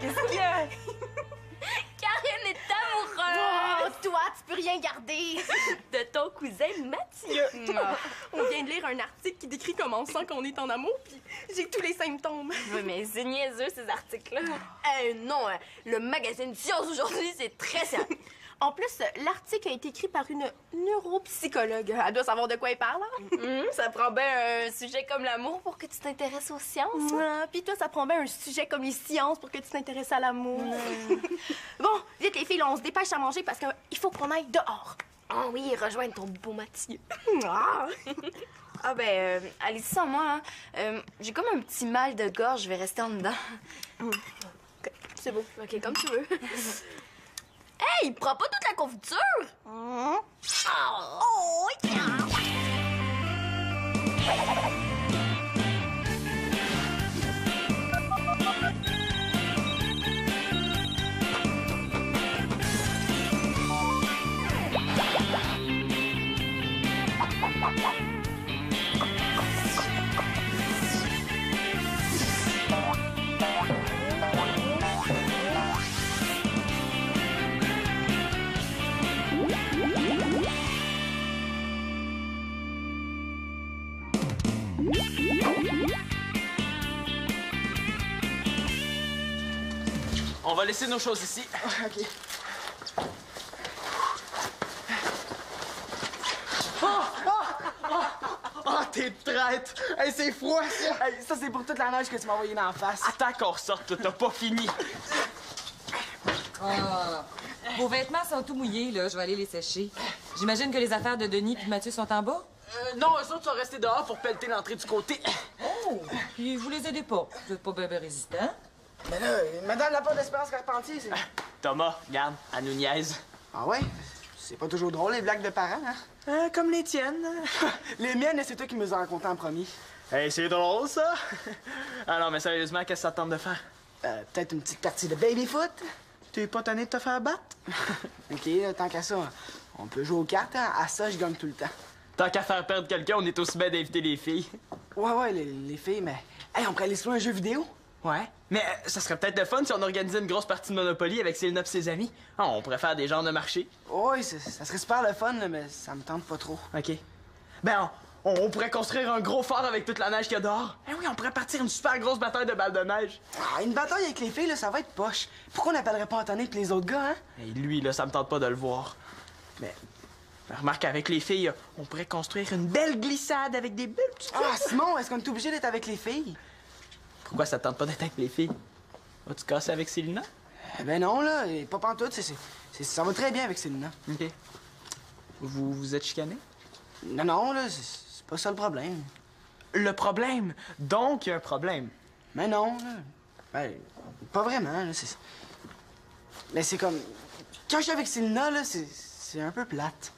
Qu'est-ce qu'il y a? Karine est amoureuse! Oh, toi, tu peux rien garder! De ton cousin Mathieu. On vient de lire un article qui décrit comment on sent qu'on est en amour, puis j'ai tous les symptômes. Oui, mais c'est niaiseux, ces articles-là. Non, le magazine Science aujourd'hui, c'est très sérieux. En plus, l'article a été écrit par une neuropsychologue. Elle doit savoir de quoi elle parle. Hein? Ça prend bien un sujet comme l'amour pour que tu t'intéresses aux sciences. Puis toi, ça prend bien un sujet comme les sciences pour que tu t'intéresses à l'amour. Bon, vite les filles, là, on se dépêche à manger parce qu'il faut qu'on aille dehors. Oh oui, rejoindre ton beau Mathieu. Ah. Ah ben, allez-y sans moi. Hein. J'ai comme un petit mal de gorge, je vais rester en dedans. C'est beau. OK, comme tu veux. Hey, prends pas toute la confiture! Oh, On va laisser nos choses ici. OK. Oh, t'es traître! Hey, c'est froid, ça! Hey, ça, c'est pour toute la neige que tu m'as envoyée dans la face. Attends qu'on ressorte, toi, t'as pas fini. Vos vêtements sont tout mouillés, là. Je vais aller les sécher. J'imagine que les affaires de Denis et de Mathieu sont en bas? Non, eux autres sont restés dehors pour pelleter l'entrée du côté. Oh! Puis vous les aidez pas. Vous êtes pas bien résistant. Mais là, Madame la porte d'Espérance Carpentier, c'est... Thomas, regarde, elle nous niaise. Ah ouais? C'est pas toujours drôle, les blagues de parents, hein? Comme les tiennes. Les miennes, c'est toi qui me les as racontées en premier. Hey, c'est drôle, ça. Ah non, mais sérieusement, qu'est-ce que ça te tente de faire? Peut-être une petite partie de baby-foot? T'es pas tanné de te faire battre? OK, là, tant qu'à ça, on peut jouer aux cartes, hein? À ça, je gagne tout le temps. Tant qu'à faire perdre quelqu'un, on est aussi bien d'inviter les filles. Ouais, les filles, mais... Hey, on pourrait aller se jouer un jeu vidéo? Ouais. Mais ça serait peut-être le fun si on organisait une grosse partie de Monopoly avec Célina et ses amis. Ah, on pourrait faire des genres de marché. Oui, ça serait super le fun, là, mais ça me tente pas trop. OK. Ben, on pourrait construire un gros fort avec toute la neige qu'il y a dehors. Eh oui, on pourrait partir une super grosse bataille de balles de neige. Ah, une bataille avec les filles, là, ça va être poche. Pourquoi on n'appellerait pas Anthony et les autres gars, hein? Et lui, là, ça me tente pas de le voir. Mais remarque, avec les filles, on pourrait construire une belle glissade avec des bulles. Ah, Simon, est-ce qu'on est obligé d'être avec les filles? Pourquoi ça te tente pas d'être avec les filles? Vas-tu casser avec Célina? Ben non, là, et pas pantoute, ça va très bien avec Célina. OK. Vous êtes chicanés? Non, là, c'est pas ça le problème. Le problème? Donc, il y a un problème. Mais non, là. Ben, pas vraiment, là, Mais c'est comme... Quand je suis avec Célina, là, c'est un peu plate.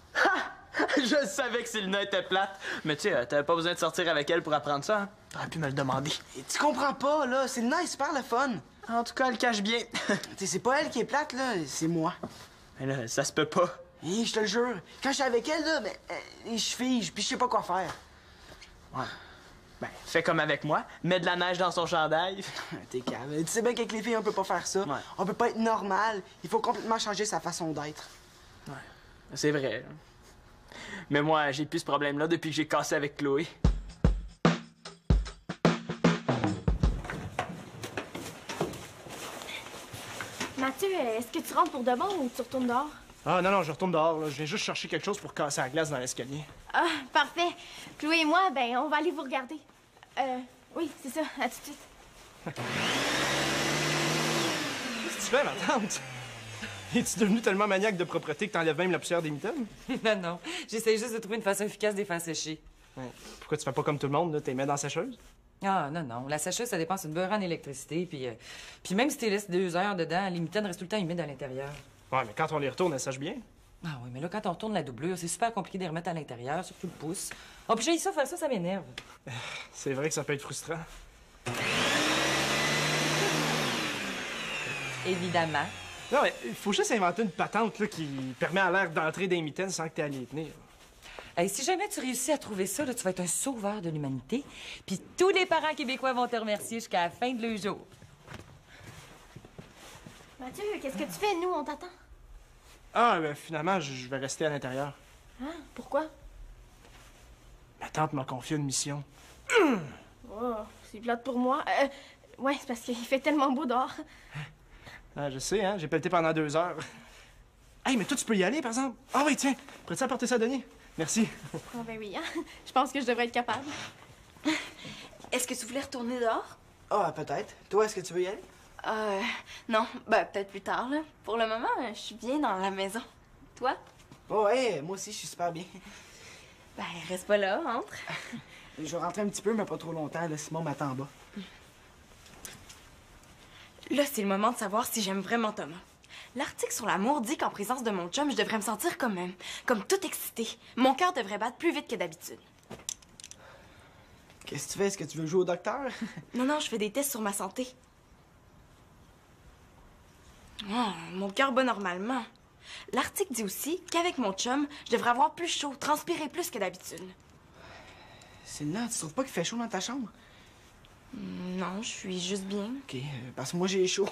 Je savais que Célina était plate. Mais tu sais, t'avais pas besoin de sortir avec elle pour apprendre ça, hein? T'aurais pu me le demander. Et tu comprends pas, là, Célina est super le fun. En tout cas, elle cache bien. Tu sais, c'est pas elle qui est plate, là, c'est moi. Mais là, ça se peut pas. Hé, je te le jure, quand je suis avec elle, là, je fige, puis je sais pas quoi faire. Ouais. Ben, fais comme avec moi. Mets de la neige dans son chandail. T'es calme. Tu sais bien qu'avec les filles, on peut pas faire ça. Ouais. On peut pas être normal. Il faut complètement changer sa façon d'être. Ouais, c'est vrai. Mais moi, j'ai plus ce problème-là depuis que j'ai cassé avec Chloé. Mathieu, est-ce que tu rentres pour de bon ou tu retournes dehors? Ah non, je retourne dehors. Là. Je viens juste chercher quelque chose pour casser la glace dans l'escalier. Ah, parfait. Chloé et moi, ben, on va aller vous regarder. Oui, c'est ça. À tout de suite. Qu'est-ce que tu fais, ma tante? Es-tu devenu tellement maniaque de propreté que t'enlèves même la poussière des mitaines? Non. J'essaie juste de trouver une façon efficace de les faire sécher. Ouais. Pourquoi tu fais pas comme tout le monde, là? T'es mets dans la sécheuse? Ah, non. La sécheuse, ça dépense une beurre en électricité. Puis même si tu les laisses 2 heures dedans, les mitaines restent tout le temps humides à l'intérieur. Ouais, mais quand on les retourne, elles sèchent bien. Ah oui, mais là, quand on retourne la doublure, c'est super compliqué de les remettre à l'intérieur, surtout le pouce. Oh, puis j'ai ça, faire ça m'énerve. C'est vrai que ça peut être frustrant. Évidemment. Non, mais il faut juste inventer une patente là, qui permet à l'air d'entrer des mitaines sans que t'aies à les tenir. Hey, si jamais tu réussis à trouver ça, là, tu vas être un sauveur de l'humanité. Puis tous les parents québécois vont te remercier jusqu'à la fin de leur jour. Mathieu, qu'est-ce que tu fais? Nous, on t'attend. Ah, ben finalement, je vais rester à l'intérieur. Hein? Pourquoi? Ma tante m'a confié une mission. Oh, c'est plate pour moi. Ouais, c'est parce qu'il fait tellement beau dehors. Ah, je sais, hein, j'ai pelleté pendant 2 heures. Hey, mais toi, tu peux y aller, par exemple? Ah oui, tiens, prêtes-tu à porter ça à Denis? Merci. Oh, ben oui, hein? Je pense que je devrais être capable. Est-ce que tu voulais retourner dehors? Ah, peut-être. Toi, est-ce que tu veux y aller? Non. Ben, peut-être plus tard, là. Pour le moment, je suis bien dans la maison. Toi? Oh, ouais, moi aussi, je suis super bien. Ben, reste pas là, entre. Je vais rentrer un petit peu, mais pas trop longtemps. Là, Simon m'attend en bas. Là, c'est le moment de savoir si j'aime vraiment Thomas. L'article sur l'amour dit qu'en présence de mon chum, je devrais me sentir comme tout excitée. Mon cœur devrait battre plus vite que d'habitude. Qu'est-ce que tu fais? Est-ce que tu veux jouer au docteur? Non, je fais des tests sur ma santé. Oh, mon cœur bat normalement. L'article dit aussi qu'avec mon chum, je devrais avoir plus chaud, transpirer plus que d'habitude. Céline, tu trouves pas qu'il fait chaud dans ta chambre? Non, je suis juste bien. OK, parce que moi, j'ai chaud.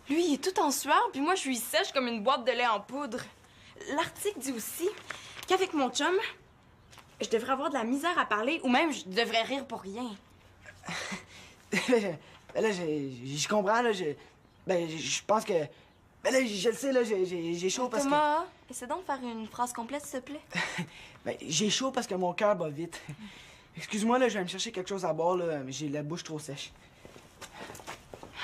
Lui, il est tout en sueur, puis moi, je suis sèche comme une boîte de lait en poudre. L'article dit aussi qu'avec mon chum, je devrais avoir de la misère à parler, ou même je devrais rire pour rien. Là, je comprends, là, je pense que... Ben là, je le sais, là, j'ai chaud parce Thomas, essaie donc de faire une phrase complète, s'il te plaît. Ben, j'ai chaud parce que mon cœur bat vite. Excuse-moi, là, je vais me chercher quelque chose à boire, là, mais j'ai la bouche trop sèche.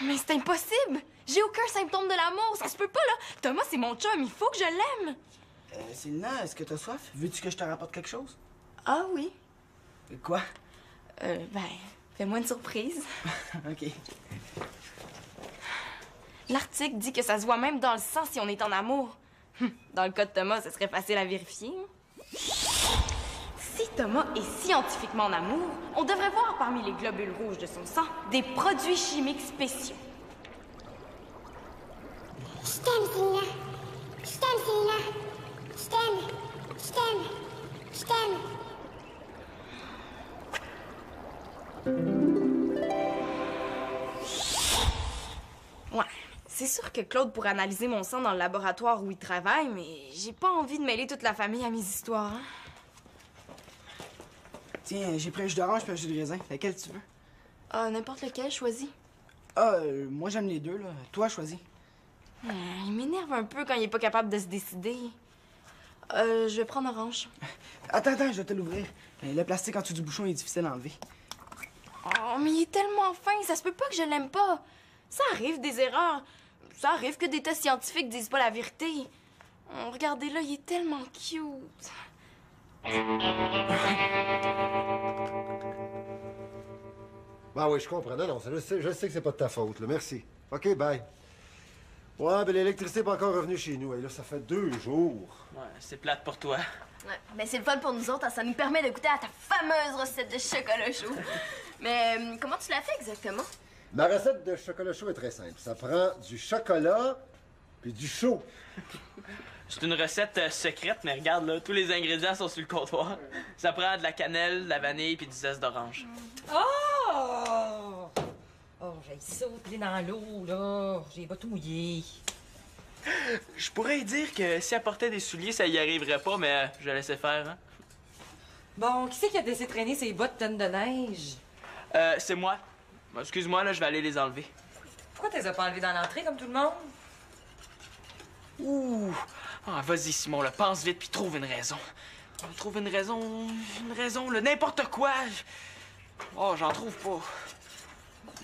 Mais c'est impossible! J'ai aucun symptôme de l'amour, ça se peut pas, là! Thomas, c'est mon chum, il faut que je l'aime! Céline, est-ce que t'as soif? Veux-tu que je te rapporte quelque chose? Ah oui? Quoi? Ben, fais-moi une surprise. OK. L'article dit que ça se voit même dans le sang si on est en amour. Dans le cas de Thomas, ce serait facile à vérifier. Si Thomas est scientifiquement en amour, on devrait voir parmi les globules rouges de son sang des produits chimiques spéciaux. Je t'aime, Céline. Je t'aime, Céline. Je t'aime. Je t'aime. Je t'aime. Ouais, c'est sûr que Claude pourrait analyser mon sang dans le laboratoire où il travaille, mais j'ai pas envie de mêler toute la famille à mes histoires. Hein? Tiens, j'ai pris un jus d'orange et un jus de raisin. Lequel tu veux? Ah, n'importe lequel, choisis. Moi, j'aime les deux, là. Toi, choisis. Il m'énerve un peu quand il est pas capable de se décider. Je vais prendre orange. Attends, je vais te l'ouvrir. Le plastique en dessous du bouchon est difficile à enlever. Oh, mais il est tellement fin, ça se peut pas que je l'aime pas. Ça arrive des erreurs. Ça arrive que des tests scientifiques disent pas la vérité. Oh, regardez là, il est tellement cute. Ben oui, je comprends. Non, je sais que c'est pas de ta faute, là. Merci. OK, bye. Ouais, ben l'électricité n'est pas encore revenue chez nous. Et là, ça fait 2 jours. Ouais, c'est plate pour toi. Ouais, mais c'est le fun pour nous autres, hein, ça nous permet de goûter à ta fameuse recette de chocolat chaud. Mais comment tu l'as fait exactement? Ma recette de chocolat chaud est très simple. Ça prend du chocolat puis du chaud. C'est une recette secrète, mais regarde, là, tous les ingrédients sont sur le comptoir. Ça prend de la cannelle, de la vanille puis du zeste d'orange. Oh! Oh, j'ai sauté dans l'eau, là. J'ai pas tout mouillé. Je pourrais y dire que si elle portait des souliers, ça y arriverait pas, mais je la laissais faire, hein. Bon, qui c'est qui a laissé traîner ses bottes pleines de neige? C'est moi. Excuse-moi, là, je vais aller les enlever. Pourquoi t'es pas enlevées dans l'entrée comme tout le monde? Ouh! Ah, vas-y, Simon, là, pense vite puis trouve une raison. Trouve une raison, là, n'importe quoi. Oh, j'en trouve pas.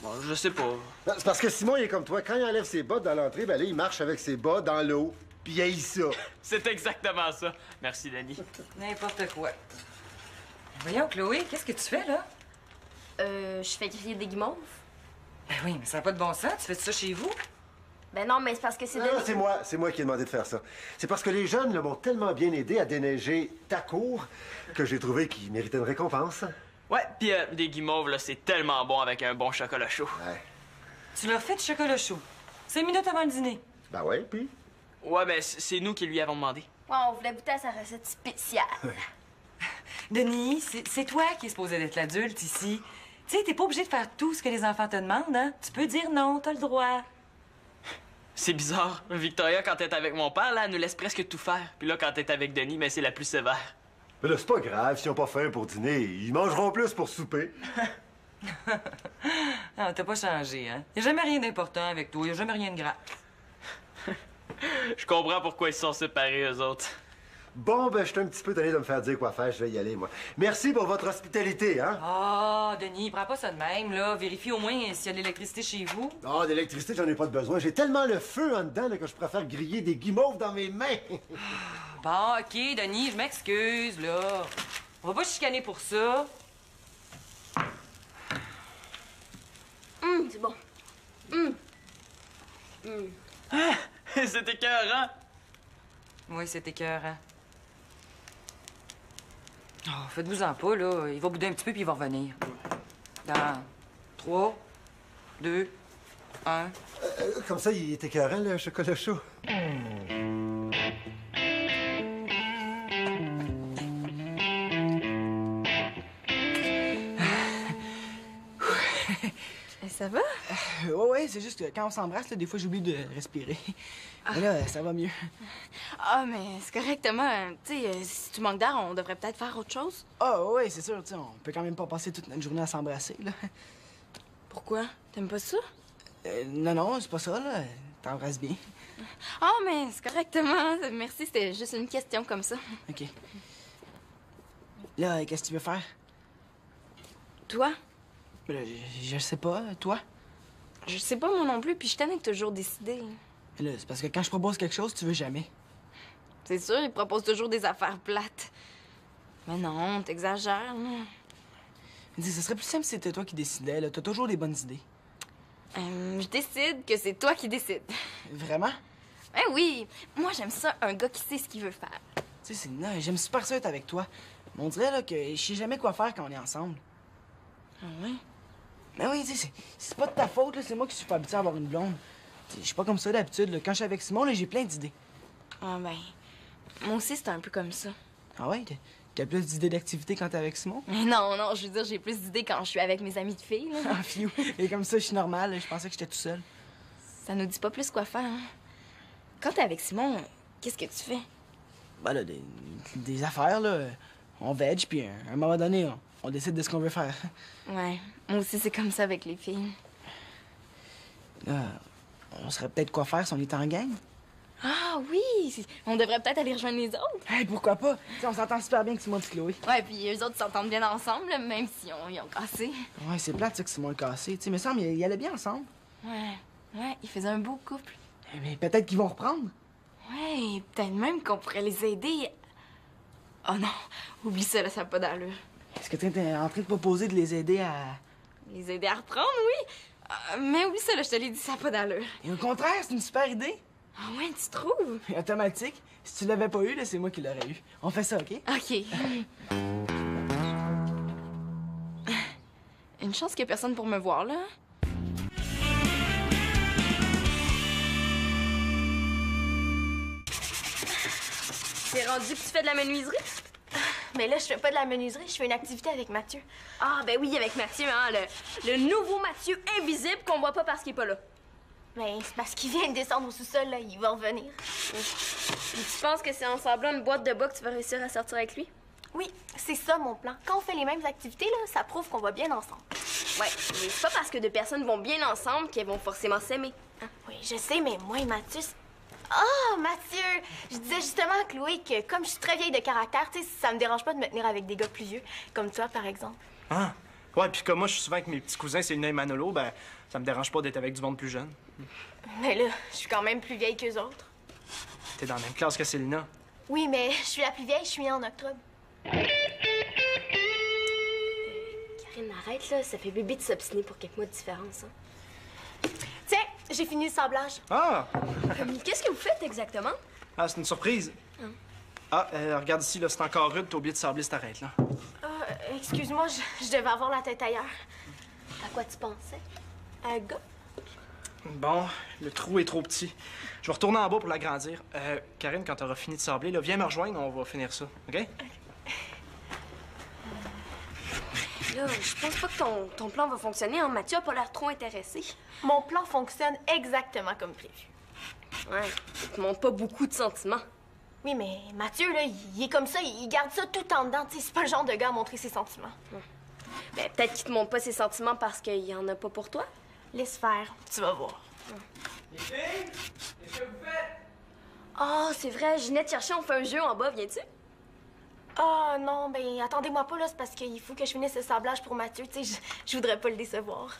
Bon, je sais pas. Non, c'est parce que Simon, il est comme toi. Quand il enlève ses bottes dans l'entrée, ben là, il marche avec ses bas dans l'eau. Puis il haït ça. C'est exactement ça. Merci, Dani. N'importe quoi. Voyons, Chloé, qu'est-ce que tu fais, là? Je fais griller des guimauves. Ben oui, mais ça n'a pas de bon sens. Tu fais ça chez vous? Ben non, mais c'est parce que c'est... Non, c'est moi qui ai demandé de faire ça. C'est parce que les jeunes m'ont tellement bien aidé à déneiger ta cour que j'ai trouvé qu'ils méritaient une récompense. Ouais, pis des guimauves, là, c'est tellement bon avec un bon chocolat chaud. Ouais. Tu leur fais du chocolat chaud. 5 minutes avant le dîner. Ben ouais, puis? Ouais, mais c'est nous qui lui avons demandé. Ouais, on voulait goûter à sa recette spéciale. Denis, c'est toi qui es supposé d'être l'adulte ici. Tu sais, t'es pas obligé de faire tout ce que les enfants te demandent, hein? Tu peux dire non, t'as le droit. C'est bizarre. Victoria, quand elle est avec mon père, là, elle nous laisse presque tout faire. Puis là, quand elle est avec Denis, mais c'est la plus sévère. Mais là, c'est pas grave, s'ils ont pas faim pour dîner, ils mangeront plus pour souper. Ah, t'as pas changé, hein? Y a jamais rien d'important avec toi, y a jamais rien de grave. Je comprends pourquoi ils se sont séparés, eux autres. Bon, ben, je suis un petit peu tanné de me faire dire quoi faire, je vais y aller, moi. Merci pour votre hospitalité, hein? Ah, Denis, prends pas ça de même, là. Vérifie au moins s'il y a de l'électricité chez vous. Ah, d'électricité, j'en ai pas de besoin. J'ai tellement le feu en dedans là, que je préfère griller des guimauves dans mes mains. Bon, OK, Denis, je m'excuse, là. On va pas chicaner pour ça. C'est bon. C'est écœurant. Oui, c'est écœurant. Oh, faites-vous-en pas, là. Il va bouder un petit peu puis il va revenir. Dans 3, 2, 1. Comme ça, il est écœurant, le chocolat chaud. Ça va? Ouais, c'est juste que quand on s'embrasse, là, des fois, j'oublie de respirer. Mais là, ça va mieux. Ah, mais c'est correctement. Tu sais, si tu manques d'air, on devrait peut-être faire autre chose. Ah, ouais, c'est sûr, tu sais, on peut quand même pas passer toute notre journée à s'embrasser, là. Pourquoi? T'aimes pas ça? Non, c'est pas ça, là. T'embrasses bien. Ah, mais c'est correctement. Merci, c'était juste une question comme ça. OK. Là, qu'est-ce que tu veux faire? Toi? Là, je sais pas, toi? Je sais pas moi non plus, puis je t'en ai toujours décidé. Là, c'est parce que quand je propose quelque chose, tu veux jamais. C'est sûr, il propose toujours des affaires plates. Mais non, t'exagères, là. Dis, ce serait plus simple si c'était toi qui décidais, là. T'as toujours des bonnes idées. Je décide que c'est toi qui décides. Vraiment? Ben oui, moi j'aime ça, un gars qui sait ce qu'il veut faire. Tu sais, Célina, j'aime super ça être avec toi. Mais on dirait, là, que je sais jamais quoi faire quand on est ensemble. Ah ouais? Mais oui, tu sais, c'est pas de ta faute, là. C'est moi qui suis pas habitué à avoir une blonde. Je suis pas comme ça d'habitude, là. Quand je suis avec Simon, là, j'ai plein d'idées. Ah ben, moi aussi c'est un peu comme ça. Ah ouais? T'as plus d'idées d'activités quand t'es avec Simon? Mais non, je veux dire, j'ai plus d'idées quand je suis avec mes amis de filles, là. Ah, fiou. Et comme ça, je suis normale. Je pensais que j'étais tout seul. Ça nous dit pas plus quoi faire, hein. Quand t'es avec Simon, qu'est-ce que tu fais? Ben là, des affaires, là. On veg, puis à un moment donné, on décide de ce qu'on veut faire. Ouais, moi aussi c'est comme ça avec les filles. Là, on saurait peut-être quoi faire si on était en gang. Ah oui, on devrait peut-être aller rejoindre les autres. Hey, pourquoi pas? T'sais, on s'entend super bien que Simon et Chloé. Ouais, puis eux autres s'entendent bien ensemble, là, même si ils ont cassé. Ouais, c'est plate, ça, que Simon est cassé. Tu sais, mais ça, ils allaient bien ensemble. Ouais, ils faisaient un beau couple. Mais peut-être qu'ils vont reprendre. Ouais, peut-être même qu'on pourrait les aider. Oh non, oublie ça, là, ça n'a pas d'allure. Est-ce que t'es en train de proposer de les aider à... Les aider à reprendre, oui. Mais oublie ça, là, je te l'ai dit, ça n'a pas d'allure. Et au contraire, c'est une super idée. Ah ouais, tu trouves? Automatique. Si tu l'avais pas eu, là, c'est moi qui l'aurais eu. On fait ça, OK? OK. Une chance qu'il n'y a personne pour me voir, là. C'est rendu que tu fais de la menuiserie? Mais là, je fais pas de la menuiserie, je fais une activité avec Mathieu. Ah, ben oui, avec Mathieu, hein, le nouveau Mathieu invisible qu'on voit pas parce qu'il est pas là. Mais c'est parce qu'il vient de descendre au sous-sol, là, il va revenir. Et tu penses que c'est en semblant une boîte de bas que tu vas réussir à sortir avec lui? Oui, c'est ça mon plan. Quand on fait les mêmes activités, là, ça prouve qu'on va bien ensemble. Ouais, mais c'est pas parce que deux personnes vont bien ensemble qu'elles vont forcément s'aimer. Ah, oui, je sais, mais moi et Mathieu... Ah, Mathieu! Je disais justement à Chloé que comme je suis très vieille de caractère, tu sais, ça me dérange pas de me tenir avec des gars plus vieux, comme toi, par exemple. Ah! Ouais, puis comme moi, je suis souvent avec mes petits cousins, Célina et Manolo, ben, ça me dérange pas d'être avec du monde plus jeune. Mais là, je suis quand même plus vieille qu'eux autres. T'es dans la même classe que Célina. Oui, mais je suis la plus vieille, je suis née en octobre. Karine, arrête, là. Ça fait bébé de s'obstiner pour quelques mois de différence, hein. Tiens, j'ai fini le sablage. Ah! Qu'est-ce que vous faites exactement? Ah, c'est une surprise. Ah, regarde ici, là, c'est encore rude, t'as oublié de sabler cette arête, là. Excuse-moi, je devais avoir la tête ailleurs. À quoi tu pensais? Un gars? Bon, le trou est trop petit. Je vais retourner en bas pour l'agrandir. Karine, quand t'auras fini de sabler, là, viens me rejoindre, on va finir ça, OK? Là, je pense pas que ton plan va fonctionner, hein. Mathieu a pas l'air trop intéressé. Mon plan fonctionne exactement comme prévu. Ouais, il te montre pas beaucoup de sentiments. Oui, mais Mathieu, là, il est comme ça, il garde ça tout en dedans. Tu sais, c'est pas le genre de gars à montrer ses sentiments. Ben, peut-être qu'il te montre pas ses sentiments parce qu'il y en a pas pour toi. Laisse faire, tu vas voir. Les filles, qu'est-ce que vous faites? Ah, c'est vrai, Ginette cherchait, on fait un jeu en bas, viens-tu? Ah non, ben attendez-moi pas, là, c'est parce qu'il faut que je finisse le sablage pour Mathieu. Tu sais, je voudrais pas le décevoir.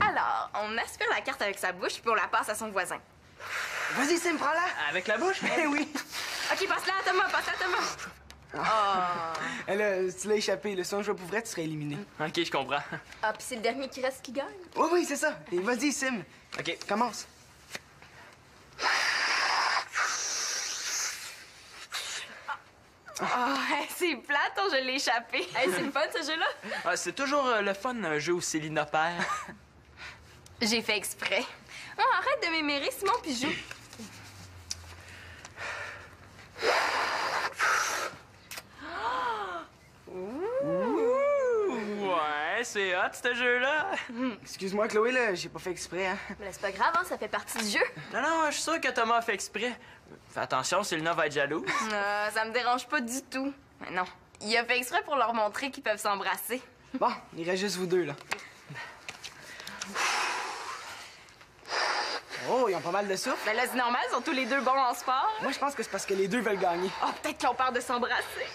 Alors, on aspire la carte avec sa bouche, puis on la passe à son voisin. Vas-y, Sim, prends-la. Avec la bouche? Eh oui. OK, passe-la à Thomas, passe-la à Thomas. Eh là, si tu l'as échappé, le son jeu pour vrai, tu serais éliminé. OK, je comprends. Ah, puis c'est le dernier qui reste qui gagne. Oui, oui, c'est ça. Et vas-y, Sim. OK. Commence. C'est plate, je l'ai échappé. Hey, c'est le fun, ce jeu-là. Ah, c'est toujours le fun, un jeu où Célina perd. J'ai fait exprès. Oh, arrête de m'émérer, Simon, puis joue. Ouais, c'est hot, ce jeu-là. Excuse-moi, Chloé, là, j'ai pas fait exprès, hein. Mais c'est pas grave, hein, ça fait partie du jeu. Non, je suis sûr que Thomas a fait exprès. Fais attention, Célina va être jalouse. Ça me dérange pas du tout. Mais non, il a fait exprès pour leur montrer qu'ils peuvent s'embrasser. Bon, il reste juste vous deux, là. Oh, ils ont pas mal de souffle. Ben là, c'est normal, ils sont tous les deux bons en sport. Moi, je pense que c'est parce que les deux veulent gagner. Oh, peut-être qu'ils ont peur de s'embrasser.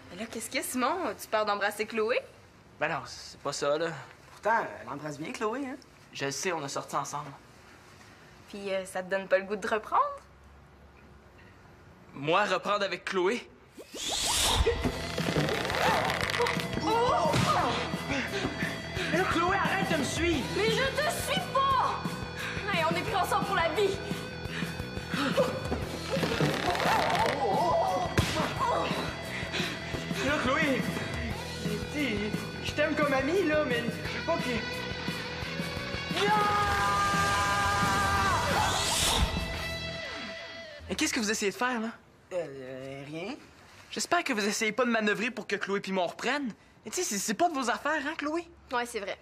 Mais là, qu'est-ce qu'il y a, Simon? Tu peur d'embrasser Chloé? Ben non, c'est pas ça, là. Pourtant, elle embrasse bien, Chloé, hein. Je le sais, on a sorti ensemble. Puis ça te donne pas le goût de reprendre? Moi, reprendre avec Chloé? Mais là, Chloé, arrête de me suivre! Mais je te suis pas! Hey, on est pris ensemble pour la vie! Là, Chloé, tu sais, je t'aime comme ami, là, mais je veux pas que... Et qu'est-ce que vous essayez de faire, là? Rien. J'espère que vous essayez pas de manœuvrer pour que Chloé puis moi on reprenne. Et tu sais, c'est pas de vos affaires, hein, Chloé? Ouais, c'est vrai.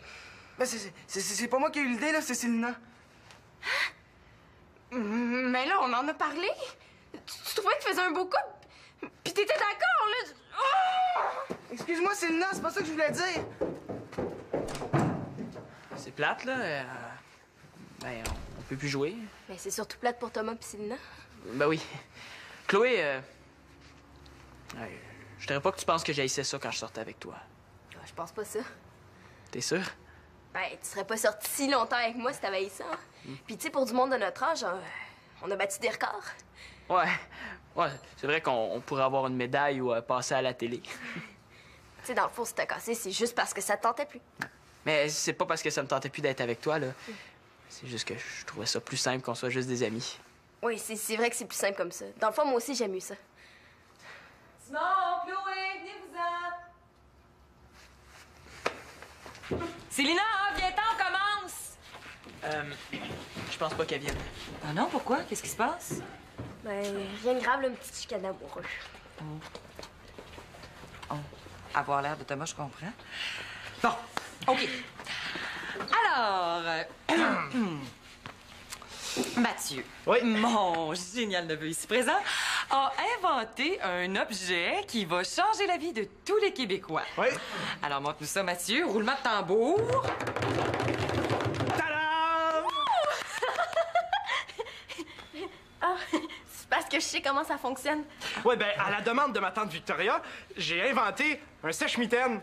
Ben, c'est pas moi qui ai eu l'idée, là, c'est Célina. Mais là, on en a parlé. Tu trouvais qu'il faisait un beau coup? Puis t'étais d'accord, là? Oh! Excuse-moi, Célina, c'est pas ça que je voulais dire. C'est plate, là. Ben, on peut plus jouer. Mais c'est surtout plate pour Thomas pis Célina. Ben oui. Chloé, je dirais pas que tu penses que j'haïssais ça quand je sortais avec toi. Ouais, je pense pas ça. T'es sûr? Ben, tu serais pas sorti si longtemps avec moi si t'avais eu ça. Puis tu sais, pour du monde de notre âge, on a battu des records. Ouais, c'est vrai qu'on pourrait avoir une médaille ou passer à la télé. Tu sais, dans le fond, si t'as cassé, c'est juste parce que ça te tentait plus. Mais c'est pas parce que ça me tentait plus d'être avec toi, là. C'est juste que je trouvais ça plus simple qu'on soit juste des amis. Oui, c'est vrai que c'est plus simple comme ça. Dans le fond, moi aussi, j'aime mieux ça. Simon, Chloé, venez-vous-en. Célina, viens-t'en, on commence. Je pense pas qu'elle vienne. Ah non, pourquoi? Qu'est-ce qui se passe? Ben, rien de grave, là, une petite chicane amoureux. Avoir l'air de Thomas, je comprends. Bon, OK. Alors, Mathieu, mon génial neveu ici présent, a inventé un objet qui va changer la vie de tous les Québécois. Oui. Alors, montre-nous ça, Mathieu. Roulement de tambour. Tadam! Ah, c'est parce que je sais comment ça fonctionne. Ouais, ben, à la demande de ma tante Victoria, j'ai inventé un sèche-mitaine.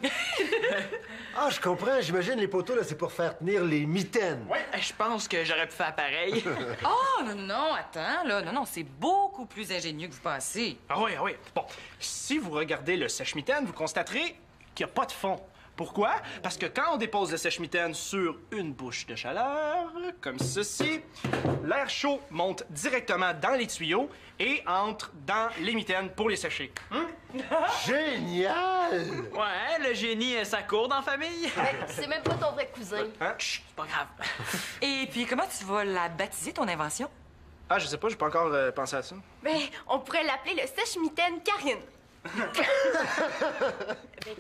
Ah, je comprends. J'imagine les poteaux, là, c'est pour faire tenir les mitaines. Ouais, je pense que j'aurais pu faire pareil. Oh, non, attends, là. Non, c'est beaucoup plus ingénieux que vous pensez. Ah oui. Bon, si vous regardez le sèche-mitaine, vous constaterez qu'il n'y a pas de fond. Pourquoi? Parce que quand on dépose le sèche-mitaine sur une bouche de chaleur, comme ceci, l'air chaud monte directement dans les tuyaux et entre dans les mitaines pour les sécher. Génial! Ouais, le génie, ça court dans la famille. C'est même pas ton vrai cousin. Hein? Chut, c'est pas grave. Et puis, comment tu vas la baptiser, ton invention? Ah, je sais pas, j'ai pas encore pensé à ça. Ben, on pourrait l'appeler le sèche-mitaine Karine. Ben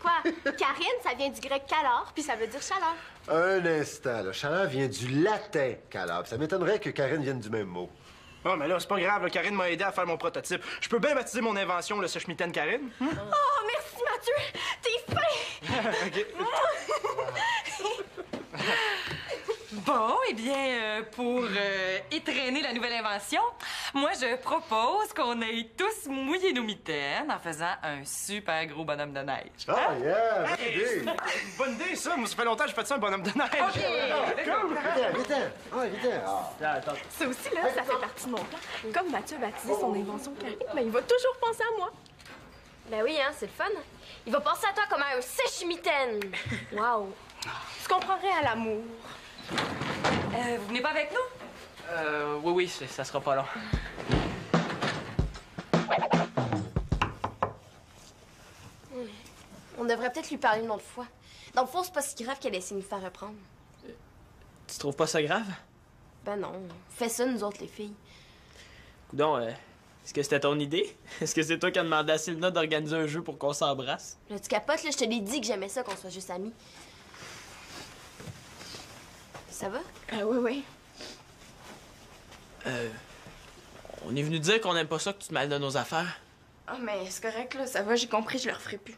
quoi? Karine, ça vient du grec calor, puis ça veut dire chaleur. Un instant, là. Chaleur vient du latin calabre. Ça m'étonnerait que Karine vienne du même mot. Oh, mais là, c'est pas grave, là, Karine m'a aidé à faire mon prototype. Je peux bien baptiser mon invention, le sèche-mitaine Karine. Oh, merci Mathieu! T'es fin! OK. Bon, eh bien, pour étraîner la nouvelle invention, moi, je propose qu'on aille tous mouiller nos mitaines en faisant un super gros bonhomme de neige. Ah, yeah! Bonne Hey, idée! c'est une bonne idée, ça. Moi, ça fait longtemps que je fais ça, un bonhomme de neige. Cool! Viens-t'en! Ah, viens-t'en! Ça aussi, là, ça fait partie de mon plan. Comme Mathieu a baptisé son invention Karine, ben, il va toujours penser à moi. Ben oui, hein, c'est le fun. Il va penser à toi comme à un sèche-mitaine. Wow. Tu comprendrais à l'amour. Vous venez pas avec nous? Oui, ça sera pas long. On devrait peut-être lui parler une autre fois. Dans le fond, c'est pas si grave qu'elle essaie de nous faire reprendre. Tu trouves pas ça grave? Ben non, on fait ça, nous autres, les filles. Coudon, est-ce que c'était ton idée? Est-ce que c'est toi qui as demandé à Sylna d'organiser un jeu pour qu'on s'embrasse? Là, tu capotes, là, je te l'ai dit que j'aimais ça, qu'on soit juste amis. Ça va? Oui. On est venu dire qu'on aime pas ça que tu te mêles de nos affaires. Ah, mais c'est correct, là. Ça va, j'ai compris, je le referai plus.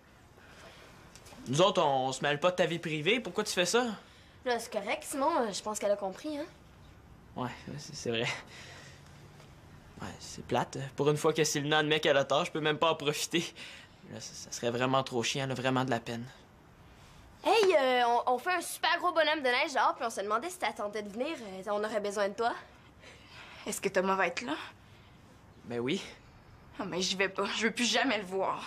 Nous autres, on se mêle pas de ta vie privée. Pourquoi tu fais ça? Là, c'est correct, Simon, je pense qu'elle a compris, hein? Ouais, c'est vrai. Ouais, c'est plate. Pour une fois que Sylna admet qu'elle a tort, je peux même pas en profiter. Là, ça serait vraiment trop chiant, là, vraiment de la peine. Hey, on fait un super gros bonhomme de neige dehors, puis on se demandait si t'attendais de venir. On aurait besoin de toi. Est-ce que Thomas va être là? Ben oui. Ah, mais j'y vais pas. Je veux plus jamais le voir.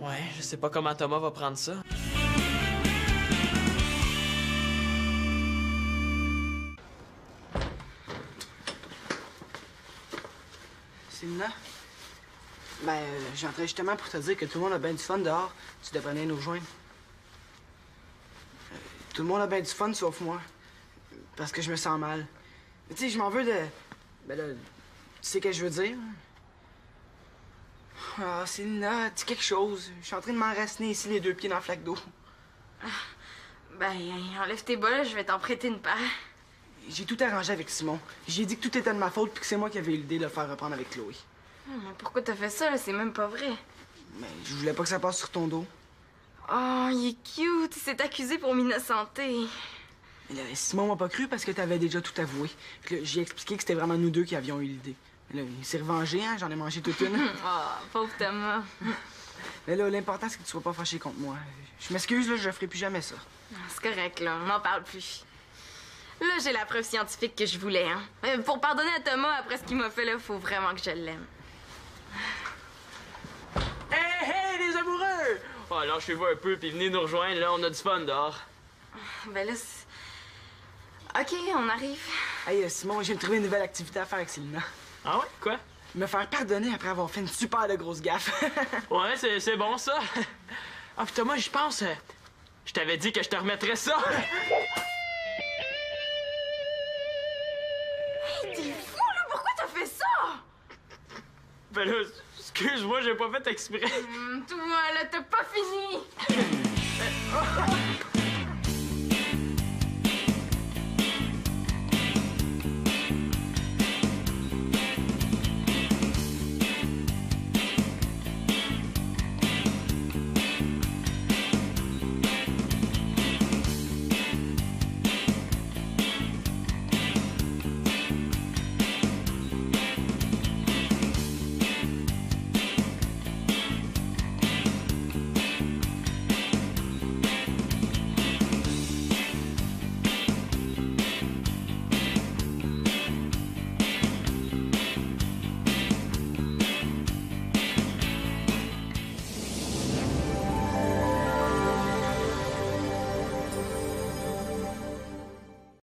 Ouais, je sais pas comment Thomas va prendre ça. Sylna? Ben, j'entrais justement pour te dire que tout le monde a bien du fun dehors. Tu devrais venir nous rejoindre. Tout le monde a bien du fun sauf moi. Parce que je me sens mal. Tu sais, je m'en veux de... Ben là, tu sais ce que je veux dire? Ah, Sylna, dis quelque chose. Je suis en train de m'enraciner ici les deux pieds dans la flaque d'eau. Ben, enlève tes bas, là, je vais t'en prêter une paire. J'ai tout arrangé avec Simon. J'ai dit que tout était de ma faute puis que c'est moi qui avais eu l'idée de le faire reprendre avec Chloé. Mais pourquoi t'as fait ça, là? C'est même pas vrai. Mais je voulais pas que ça passe sur ton dos. Oh, il est cute. Il s'est accusé pour m'innocenter. Mais là, Simon m'a pas cru parce que t'avais déjà tout avoué. Puis là, j'ai expliqué que c'était vraiment nous deux qui avions eu l'idée. Mais là, il s'est revengé, hein? J'en ai mangé toute une. Oh, pauvre Thomas. Mais là, l'important, c'est que tu sois pas fâché contre moi. Je m'excuse, là, je ferai plus jamais ça. C'est correct, là. On n'en parle plus. Là, j'ai la preuve scientifique que je voulais, hein. Mais pour pardonner à Thomas après ce qu'il m'a fait, là, faut vraiment que je l'aime. Hey, les amoureux! Oh, lâchez-vous un peu puis venez nous rejoindre. Là, on a du fun dehors. Ben là, OK, on arrive. Hey, Simon, j'ai trouvé une nouvelle activité à faire avec Sylna. Ah ouais? Quoi? Me faire pardonner après avoir fait une super de grosse gaffe. Ouais, c'est bon, ça. Ah, puis Thomas, je pense... je t'avais dit que je te remettrais ça. Hey, t'es fou, là! Pourquoi t'as fait ça? Ben là, excuse-moi, j'ai pas fait exprès. Toi, là, t'as pas fini!